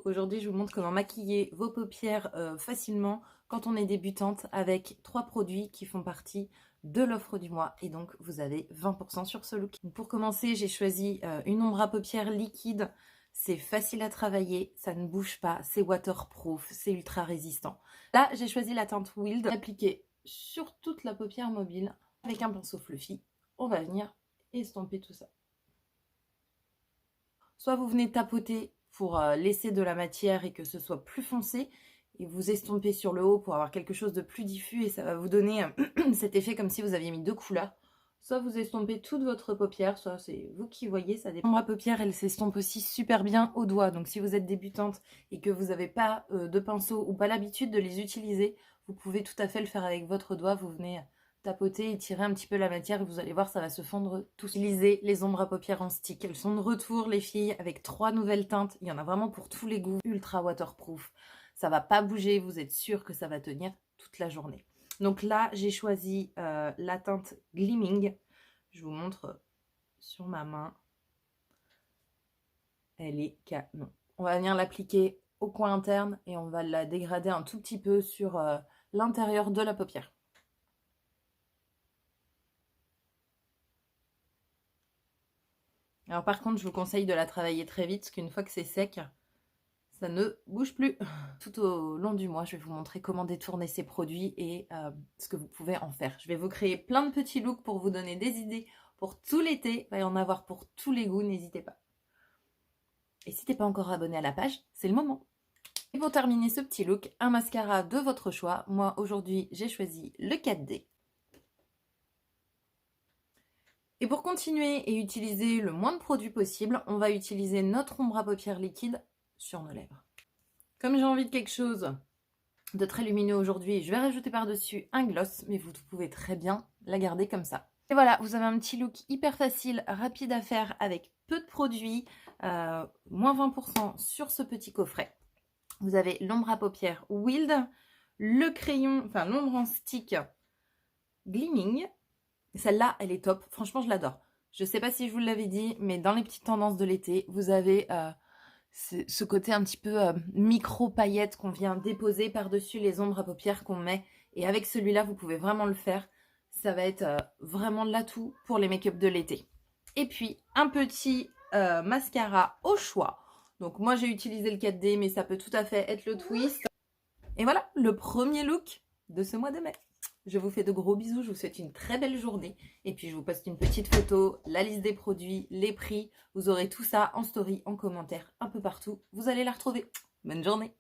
aujourd'hui je vous montre comment maquiller vos paupières facilement quand on est débutante avec 3 produits qui font partie de l'offre du mois et donc vous avez 20% sur ce look. Donc pour commencer, j'ai choisi une ombre à paupières liquide. C'est facile à travailler, ça ne bouge pas, c'est waterproof, c'est ultra résistant. Là, j'ai choisi la teinte Wild, appliquée sur toute la paupière mobile avec un pinceau fluffy. On va venir estomper tout ça. Soit vous venez tapoter pour laisser de la matière et que ce soit plus foncé, et vous estompez sur le haut pour avoir quelque chose de plus diffus et ça va vous donner cet effet comme si vous aviez mis 2 couleurs. Soit vous estompez toute votre paupière, soit c'est vous qui voyez, ça dépend. Ma paupière, elle s'estompe aussi super bien au doigt, donc si vous êtes débutante et que vous n'avez pas de pinceau ou pas l'habitude de les utiliser, vous pouvez tout à fait le faire avec votre doigt, vous venez tapoter et tirer un petit peu la matière et vous allez voir, ça va se fondre tout. Utilisez les ombres à paupières en stick. Elles sont de retour, les filles, avec 3 nouvelles teintes. Il y en a vraiment pour tous les goûts. Ultra waterproof. Ça va pas bouger, vous êtes sûr que ça va tenir toute la journée. Donc là, j'ai choisi la teinte Gleaming. Je vous montre sur ma main. Elle est canon. On va venir l'appliquer au coin interne et on va la dégrader un tout petit peu sur l'intérieur de la paupière. Alors par contre, je vous conseille de la travailler très vite, parce qu'une fois que c'est sec, ça ne bouge plus. Tout au long du mois, je vais vous montrer comment détourner ces produits et ce que vous pouvez en faire. Je vais vous créer plein de petits looks pour vous donner des idées pour tout l'été. Il va y en avoir pour tous les goûts, n'hésitez pas. Et si tu n'es pas encore abonné à la page, c'est le moment. Et pour terminer ce petit look, un mascara de votre choix. Moi, aujourd'hui, j'ai choisi le 4D. Et pour continuer et utiliser le moins de produits possible, on va utiliser notre ombre à paupières liquide sur nos lèvres. Comme j'ai envie de quelque chose de très lumineux aujourd'hui, je vais rajouter par-dessus un gloss, mais vous pouvez très bien la garder comme ça. Et voilà, vous avez un petit look hyper facile, rapide à faire avec peu de produits, moins 20% sur ce petit coffret. Vous avez l'ombre à paupières Wild, le crayon, enfin l'ombre en stick Gleaming. Celle-là, elle est top. Franchement, je l'adore. Je ne sais pas si je vous l'avais dit, mais dans les petites tendances de l'été, vous avez ce côté un petit peu micro paillettes qu'on vient déposer par-dessus les ombres à paupières qu'on met. Et avec celui-là, vous pouvez vraiment le faire. Ça va être vraiment l'atout pour les make-up de l'été. Et puis, un petit mascara au choix. Donc, moi, j'ai utilisé le 4D, mais ça peut tout à fait être le twist. Et voilà, le premier look de ce mois de mai. Je vous fais de gros bisous, je vous souhaite une très belle journée. Et puis je vous poste une petite photo, la liste des produits, les prix. Vous aurez tout ça en story, en commentaire, un peu partout. Vous allez la retrouver. Bonne journée!